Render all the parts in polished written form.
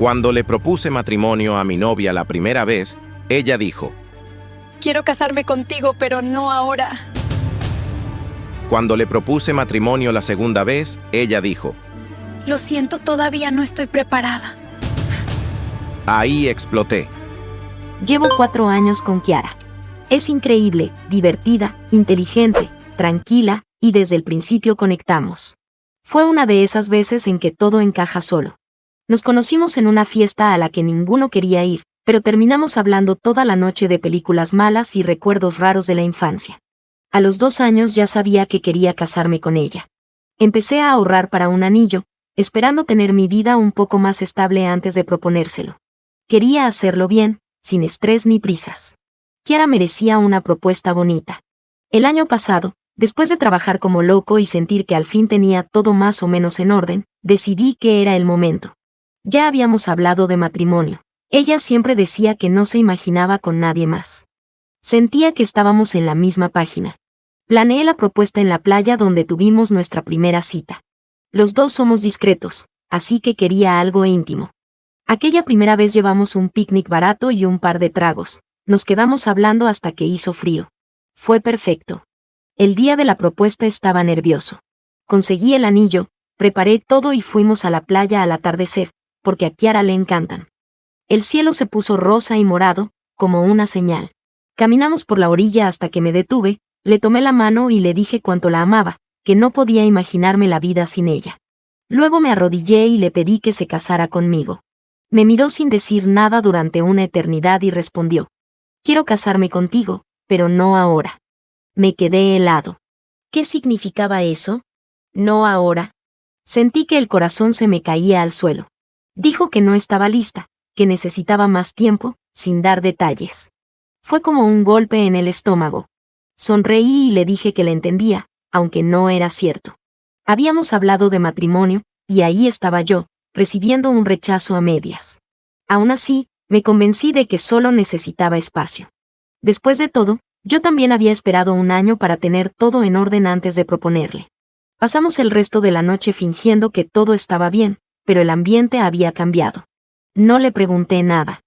Cuando le propuse matrimonio a mi novia la primera vez, ella dijo: Quiero casarme contigo, pero no ahora. Cuando le propuse matrimonio la segunda vez, ella dijo: Lo siento, todavía no estoy preparada. Ahí exploté. Llevo 4 años con Kiara. Es increíble, divertida, inteligente, tranquila, y desde el principio conectamos. Fue una de esas veces en que todo encaja solo. Nos conocimos en una fiesta a la que ninguno quería ir, pero terminamos hablando toda la noche de películas malas y recuerdos raros de la infancia. A los 2 años ya sabía que quería casarme con ella. Empecé a ahorrar para un anillo, esperando tener mi vida un poco más estable antes de proponérselo. Quería hacerlo bien, sin estrés ni prisas. Kiara merecía una propuesta bonita. El año pasado, después de trabajar como loco y sentir que al fin tenía todo más o menos en orden, decidí que era el momento. Ya habíamos hablado de matrimonio. Ella siempre decía que no se imaginaba con nadie más. Sentía que estábamos en la misma página. Planeé la propuesta en la playa donde tuvimos nuestra primera cita. Los dos somos discretos, así que quería algo íntimo. Aquella primera vez llevamos un picnic barato y un par de tragos. Nos quedamos hablando hasta que hizo frío. Fue perfecto. El día de la propuesta estaba nervioso. Conseguí el anillo, preparé todo y fuimos a la playa al atardecer, porque a Kiara le encantan. El cielo se puso rosa y morado, como una señal. Caminamos por la orilla hasta que me detuve, le tomé la mano y le dije cuánto la amaba, que no podía imaginarme la vida sin ella. Luego me arrodillé y le pedí que se casara conmigo. Me miró sin decir nada durante una eternidad y respondió: Quiero casarme contigo, pero no ahora. Me quedé helado. ¿Qué significaba eso? No ahora. Sentí que el corazón se me caía al suelo. Dijo que no estaba lista, que necesitaba más tiempo, sin dar detalles. Fue como un golpe en el estómago. Sonreí y le dije que le entendía, aunque no era cierto. Habíamos hablado de matrimonio, y ahí estaba yo, recibiendo un rechazo a medias. Aún así, me convencí de que solo necesitaba espacio. Después de todo, yo también había esperado un año para tener todo en orden antes de proponerle. Pasamos el resto de la noche fingiendo que todo estaba bien, pero el ambiente había cambiado. No le pregunté nada.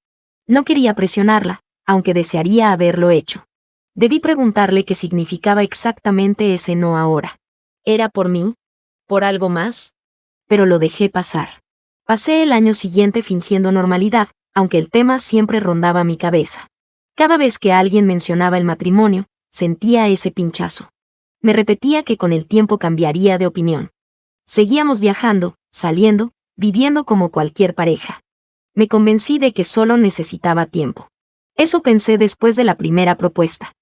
No quería presionarla, aunque desearía haberlo hecho. Debí preguntarle qué significaba exactamente ese no ahora. ¿Era por mí? ¿Por algo más? Pero lo dejé pasar. Pasé el año siguiente fingiendo normalidad, aunque el tema siempre rondaba mi cabeza. Cada vez que alguien mencionaba el matrimonio, sentía ese pinchazo. Me repetía que con el tiempo cambiaría de opinión. Seguíamos viajando, saliendo, viviendo como cualquier pareja. Me convencí de que solo necesitaba tiempo. Eso pensé después de la primera propuesta.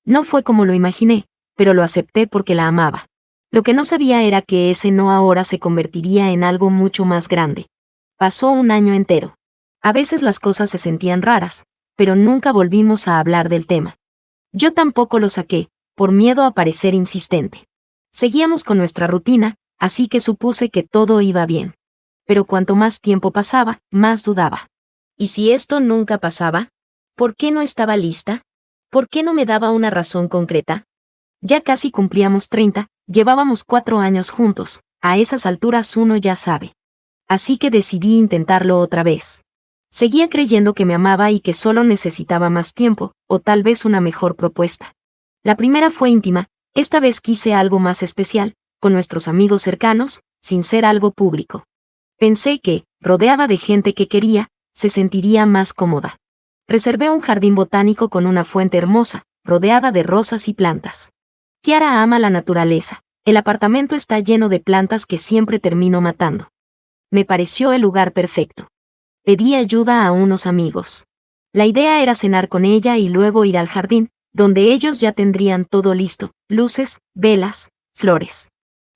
No fue como lo imaginé, pero lo acepté porque la amaba. Lo que no sabía era que ese no ahora se convertiría en algo mucho más grande. Pasó un año entero. A veces las cosas se sentían raras, pero nunca volvimos a hablar del tema. Yo tampoco lo saqué, por miedo a parecer insistente. Seguíamos con nuestra rutina, así que supuse que todo iba bien. Pero cuanto más tiempo pasaba, más dudaba. ¿Y si esto nunca pasaba? ¿Por qué no estaba lista? ¿Por qué no me daba una razón concreta? Ya casi cumplíamos 30, llevábamos 4 años juntos, a esas alturas uno ya sabe. Así que decidí intentarlo otra vez. Seguía creyendo que me amaba y que solo necesitaba más tiempo, o tal vez una mejor propuesta. La primera fue íntima, esta vez quise algo más especial, con nuestros amigos cercanos, sin ser algo público. Pensé que, rodeada de gente que quería, se sentiría más cómoda. Reservé un jardín botánico con una fuente hermosa, rodeada de rosas y plantas. Kiara ama la naturaleza. El apartamento está lleno de plantas que siempre termino matando. Me pareció el lugar perfecto. Pedí ayuda a unos amigos. La idea era cenar con ella y luego ir al jardín, donde ellos ya tendrían todo listo: luces, velas, flores.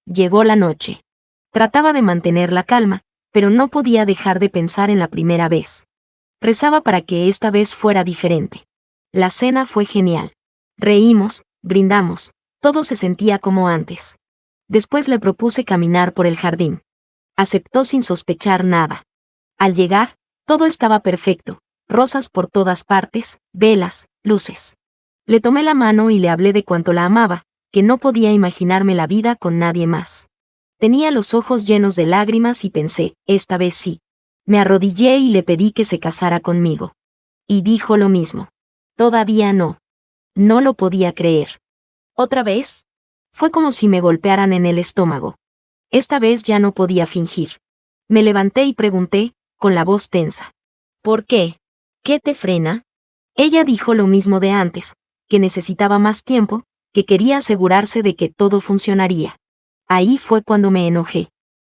Llegó la noche. Trataba de mantener la calma, pero no podía dejar de pensar en la primera vez. Rezaba para que esta vez fuera diferente. La cena fue genial. Reímos, brindamos, todo se sentía como antes. Después le propuse caminar por el jardín. Aceptó sin sospechar nada. Al llegar, todo estaba perfecto: rosas por todas partes, velas, luces. Le tomé la mano y le hablé de cuánto la amaba, que no podía imaginarme la vida con nadie más. Tenía los ojos llenos de lágrimas y pensé, esta vez sí. Me arrodillé y le pedí que se casara conmigo. Y dijo lo mismo. Todavía no. No lo podía creer. ¿Otra vez? Fue como si me golpearan en el estómago. Esta vez ya no podía fingir. Me levanté y pregunté, con la voz tensa. ¿Por qué? ¿Qué te frena? Ella dijo lo mismo de antes, que necesitaba más tiempo, que quería asegurarse de que todo funcionaría. Ahí fue cuando me enojé.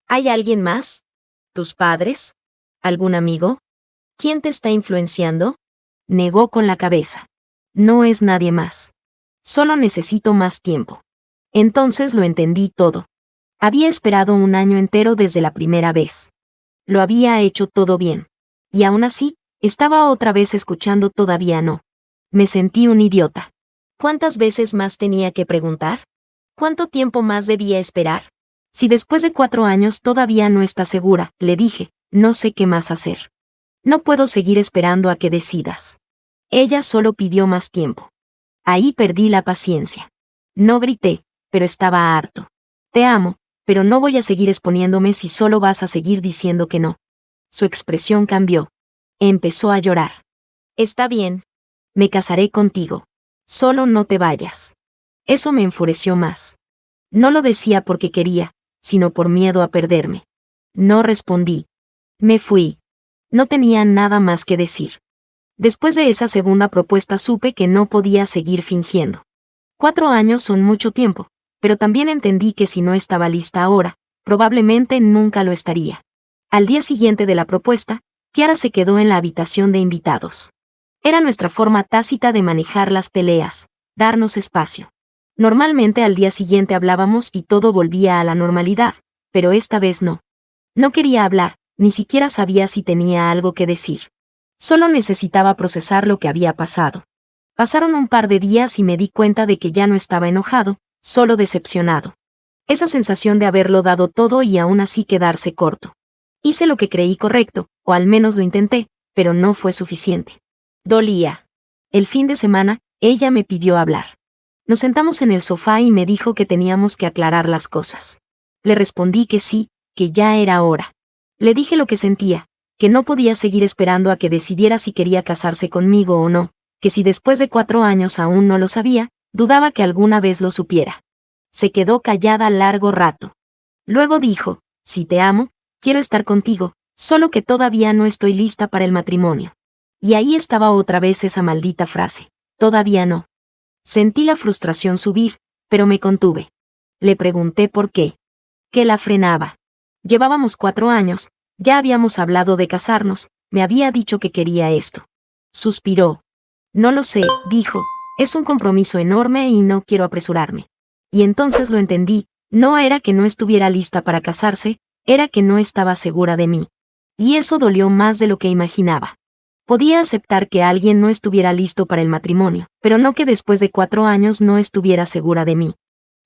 ¿Hay alguien más? ¿Tus padres? ¿Algún amigo? ¿Quién te está influenciando? Negó con la cabeza. No es nadie más. Solo necesito más tiempo. Entonces lo entendí todo. Había esperado un año entero desde la primera vez. Lo había hecho todo bien. Y aún así, estaba otra vez escuchando todavía no. Me sentí un idiota. ¿Cuántas veces más tenía que preguntar? ¿Cuánto tiempo más debía esperar? Si después de 4 años todavía no está segura, le dije, no sé qué más hacer. No puedo seguir esperando a que decidas. Ella solo pidió más tiempo. Ahí perdí la paciencia. No grité, pero estaba harto. Te amo, pero no voy a seguir exponiéndome si solo vas a seguir diciendo que no. Su expresión cambió. Empezó a llorar. Está bien. Me casaré contigo. Solo no te vayas. Eso me enfureció más. No lo decía porque quería, sino por miedo a perderme. No respondí. Me fui. No tenía nada más que decir. Después de esa segunda propuesta supe que no podía seguir fingiendo. 4 años son mucho tiempo, pero también entendí que si no estaba lista ahora, probablemente nunca lo estaría. Al día siguiente de la propuesta, Kiara se quedó en la habitación de invitados. Era nuestra forma tácita de manejar las peleas, darnos espacio. Normalmente al día siguiente hablábamos y todo volvía a la normalidad, pero esta vez no. No quería hablar, ni siquiera sabía si tenía algo que decir. Solo necesitaba procesar lo que había pasado. Pasaron un par de días y me di cuenta de que ya no estaba enojado, solo decepcionado. Esa sensación de haberlo dado todo y aún así quedarse corto. Hice lo que creí correcto, o al menos lo intenté, pero no fue suficiente. Dolía. El fin de semana, ella me pidió hablar. Nos sentamos en el sofá y me dijo que teníamos que aclarar las cosas. Le respondí que sí, que ya era hora. Le dije lo que sentía, que no podía seguir esperando a que decidiera si quería casarse conmigo o no, que si después de 4 años aún no lo sabía, dudaba que alguna vez lo supiera. Se quedó callada largo rato. Luego dijo, si te amo, quiero estar contigo, solo que todavía no estoy lista para el matrimonio. Y ahí estaba otra vez esa maldita frase, todavía no. Sentí la frustración subir, pero me contuve. Le pregunté por qué. ¿Qué la frenaba? Llevábamos 4 años, ya habíamos hablado de casarnos, me había dicho que quería esto. Suspiró. No lo sé, dijo, es un compromiso enorme y no quiero apresurarme. Y entonces lo entendí, no era que no estuviera lista para casarse, era que no estaba segura de mí. Y eso dolió más de lo que imaginaba. Podía aceptar que alguien no estuviera listo para el matrimonio, pero no que después de 4 años no estuviera segura de mí.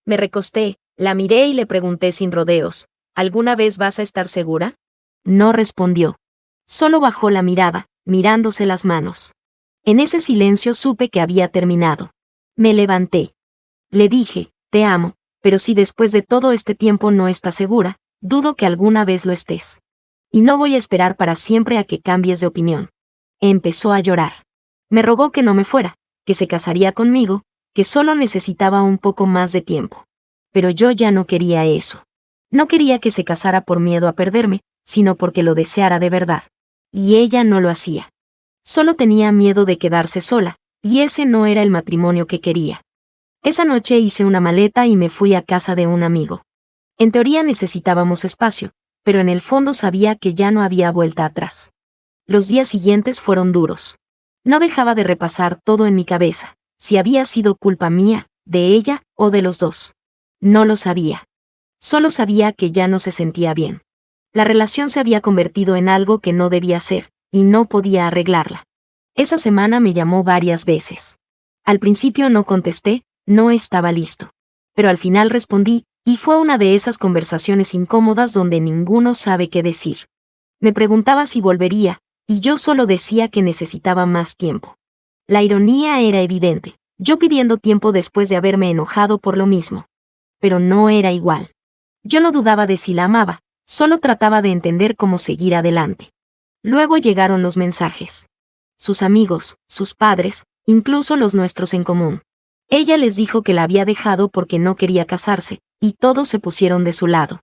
Me recosté, la miré y le pregunté sin rodeos, ¿alguna vez vas a estar segura? No respondió. Solo bajó la mirada, mirándose las manos. En ese silencio supe que había terminado. Me levanté. Le dije, te amo, pero si después de todo este tiempo no estás segura, dudo que alguna vez lo estés. Y no voy a esperar para siempre a que cambies de opinión. Empezó a llorar. Me rogó que no me fuera, que se casaría conmigo, que solo necesitaba un poco más de tiempo. Pero yo ya no quería eso. No quería que se casara por miedo a perderme, sino porque lo deseara de verdad. Y ella no lo hacía. Solo tenía miedo de quedarse sola, y ese no era el matrimonio que quería. Esa noche hice una maleta y me fui a casa de un amigo. En teoría necesitábamos espacio, pero en el fondo sabía que ya no había vuelta atrás. Los días siguientes fueron duros. No dejaba de repasar todo en mi cabeza, si había sido culpa mía, de ella o de los dos. No lo sabía. Solo sabía que ya no se sentía bien. La relación se había convertido en algo que no debía ser, y no podía arreglarla. Esa semana me llamó varias veces. Al principio no contesté, no estaba listo. Pero al final respondí, y fue una de esas conversaciones incómodas donde ninguno sabe qué decir. Me preguntaba si volvería, y yo solo decía que necesitaba más tiempo. La ironía era evidente, yo pidiendo tiempo después de haberme enojado por lo mismo. Pero no era igual. Yo no dudaba de si la amaba, solo trataba de entender cómo seguir adelante. Luego llegaron los mensajes. Sus amigos, sus padres, incluso los nuestros en común. Ella les dijo que la había dejado porque no quería casarse, y todos se pusieron de su lado.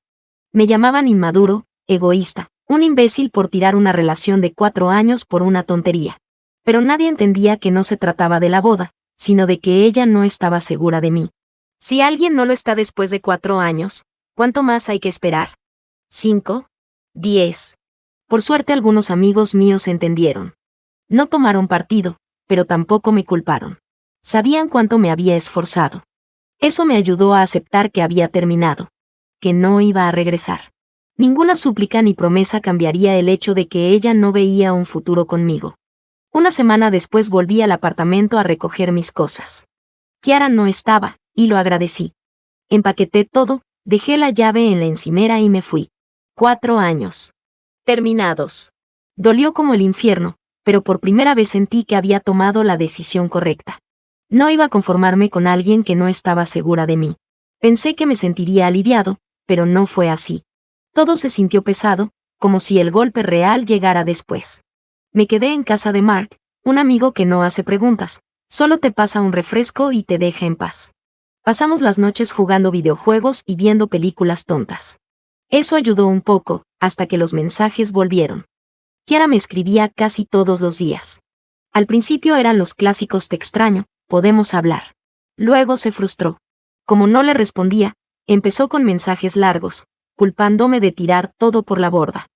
Me llamaban inmaduro, egoísta, un imbécil por tirar una relación de 4 años por una tontería. Pero nadie entendía que no se trataba de la boda, sino de que ella no estaba segura de mí. Si alguien no lo está después de 4 años, ¿cuánto más hay que esperar? ¿5? ¿10? Por suerte algunos amigos míos entendieron. No tomaron partido, pero tampoco me culparon. Sabían cuánto me había esforzado. Eso me ayudó a aceptar que había terminado, que no iba a regresar. Ninguna súplica ni promesa cambiaría el hecho de que ella no veía un futuro conmigo. Una semana después volví al apartamento a recoger mis cosas. Kiara no estaba, y lo agradecí. Empaqueté todo, dejé la llave en la encimera y me fui. 4 años. Terminados. Dolió como el infierno, pero por primera vez sentí que había tomado la decisión correcta. No iba a conformarme con alguien que no estaba segura de mí. Pensé que me sentiría aliviado, pero no fue así. Todo se sintió pesado, como si el golpe real llegara después. Me quedé en casa de Mark, un amigo que no hace preguntas, solo te pasa un refresco y te deja en paz. Pasamos las noches jugando videojuegos y viendo películas tontas. Eso ayudó un poco, hasta que los mensajes volvieron. Kiara me escribía casi todos los días. Al principio eran los clásicos te extraño, podemos hablar. Luego se frustró. Como no le respondía, empezó con mensajes largos, culpándome de tirar todo por la borda.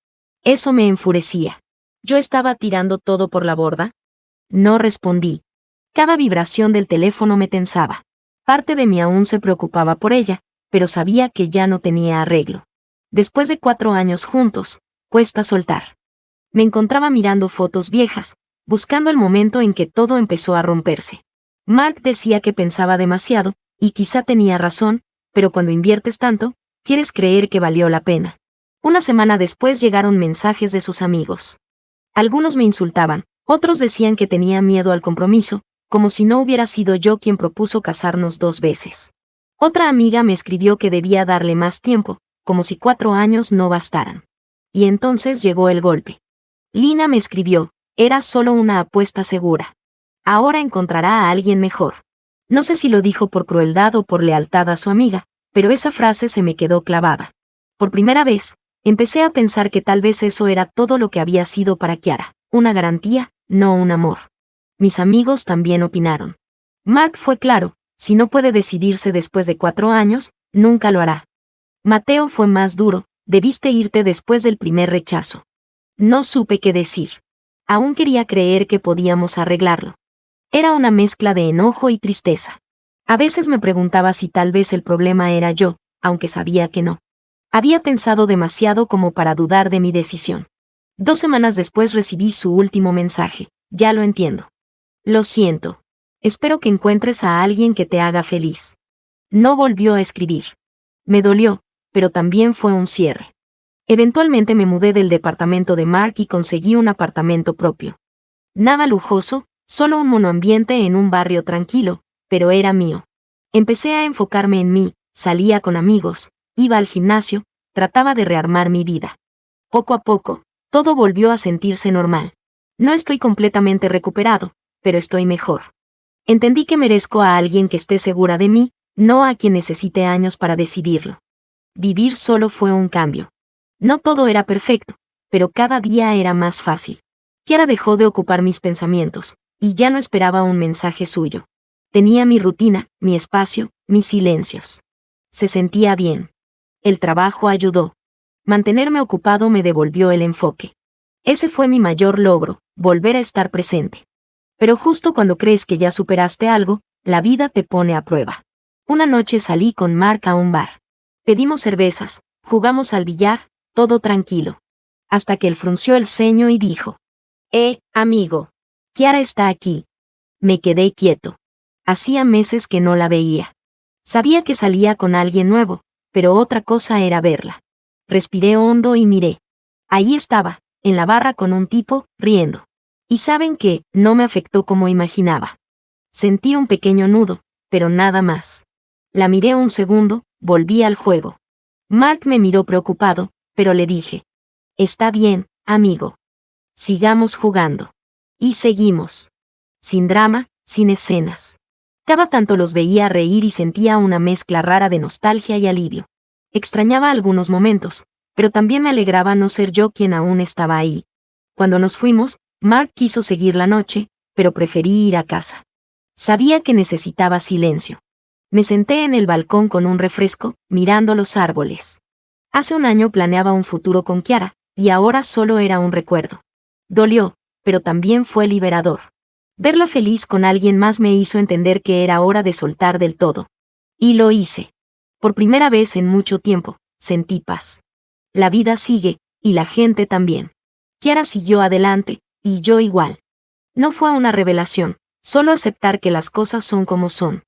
Eso me enfurecía. ¿Yo estaba tirando todo por la borda? No respondí. Cada vibración del teléfono me tensaba. Parte de mí aún se preocupaba por ella, pero sabía que ya no tenía arreglo. Después de 4 años juntos, cuesta soltar. Me encontraba mirando fotos viejas, buscando el momento en que todo empezó a romperse. Mark decía que pensaba demasiado, y quizá tenía razón, pero cuando inviertes tanto, quieres creer que valió la pena. Una semana después llegaron mensajes de sus amigos. Algunos me insultaban, otros decían que tenía miedo al compromiso, como si no hubiera sido yo quien propuso casarnos 2 veces. Otra amiga me escribió que debía darle más tiempo, como si 4 años no bastaran. Y entonces llegó el golpe. Lina me escribió, era solo una apuesta segura. Ahora encontrará a alguien mejor. No sé si lo dijo por crueldad o por lealtad a su amiga, pero esa frase se me quedó clavada. Por primera vez, empecé a pensar que tal vez eso era todo lo que había sido para Kiara, una garantía, no un amor. Mis amigos también opinaron. Mark fue claro, si no puede decidirse después de 4 años, nunca lo hará. Mateo fue más duro, debiste irte después del primer rechazo. No supe qué decir. Aún quería creer que podíamos arreglarlo. Era una mezcla de enojo y tristeza. A veces me preguntaba si tal vez el problema era yo, aunque sabía que no. Había pensado demasiado como para dudar de mi decisión. 2 semanas después recibí su último mensaje. Ya lo entiendo. Lo siento. Espero que encuentres a alguien que te haga feliz. No volvió a escribir. Me dolió, pero también fue un cierre. Eventualmente me mudé del departamento de Mark y conseguí un apartamento propio. Nada lujoso, solo un monoambiente en un barrio tranquilo, pero era mío. Empecé a enfocarme en mí, salía con amigos, iba al gimnasio, trataba de rearmar mi vida. Poco a poco, todo volvió a sentirse normal. No estoy completamente recuperado, pero estoy mejor. Entendí que merezco a alguien que esté segura de mí, no a quien necesite años para decidirlo. Vivir solo fue un cambio. No todo era perfecto, pero cada día era más fácil. Kiara dejó de ocupar mis pensamientos, y ya no esperaba un mensaje suyo. Tenía mi rutina, mi espacio, mis silencios. Se sentía bien. El trabajo ayudó. Mantenerme ocupado me devolvió el enfoque. Ese fue mi mayor logro, volver a estar presente. Pero justo cuando crees que ya superaste algo, la vida te pone a prueba. Una noche salí con Mark a un bar. Pedimos cervezas, jugamos al billar, todo tranquilo. Hasta que él frunció el ceño y dijo: amigo. Kiara está aquí. Me quedé quieto. Hacía meses que no la veía. Sabía que salía con alguien nuevo, pero otra cosa era verla. Respiré hondo y miré. Ahí estaba, en la barra con un tipo, riendo. Y saben qué, no me afectó como imaginaba. Sentí un pequeño nudo, pero nada más. La miré un segundo, volví al juego. Mark me miró preocupado, pero le dije: está bien, amigo. Sigamos jugando. Y seguimos. Sin drama, sin escenas. Cada tanto los veía reír y sentía una mezcla rara de nostalgia y alivio. Extrañaba algunos momentos, pero también me alegraba no ser yo quien aún estaba ahí. Cuando nos fuimos, Mark quiso seguir la noche, pero preferí ir a casa. Sabía que necesitaba silencio. Me senté en el balcón con un refresco, mirando los árboles. Hace un año planeaba un futuro con Kiara, y ahora solo era un recuerdo. Dolió, pero también fue liberador. Verla feliz con alguien más me hizo entender que era hora de soltar del todo. Y lo hice. Por primera vez en mucho tiempo, sentí paz. La vida sigue, y la gente también. Kiara siguió adelante, y yo igual. No fue una revelación, solo aceptar que las cosas son como son.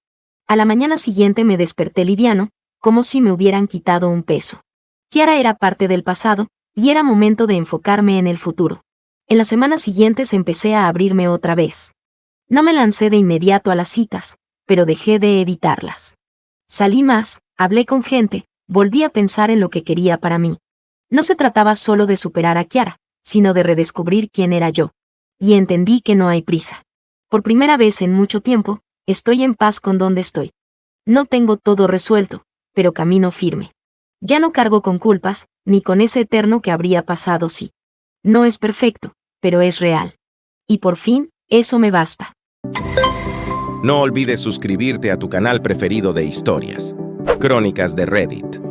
A la mañana siguiente me desperté liviano, como si me hubieran quitado un peso. Kiara era parte del pasado, y era momento de enfocarme en el futuro. En las semanas siguientes empecé a abrirme otra vez. No me lancé de inmediato a las citas, pero dejé de evitarlas. Salí más, hablé con gente, volví a pensar en lo que quería para mí. No se trataba solo de superar a Kiara, sino de redescubrir quién era yo. Y entendí que no hay prisa. Por primera vez en mucho tiempo, estoy en paz con donde estoy. No tengo todo resuelto, pero camino firme. Ya no cargo con culpas, ni con ese eterno que habría pasado si. No es perfecto, pero es real. Y por fin, eso me basta. No olvides suscribirte a tu canal preferido de historias, Crónicas de Reddit.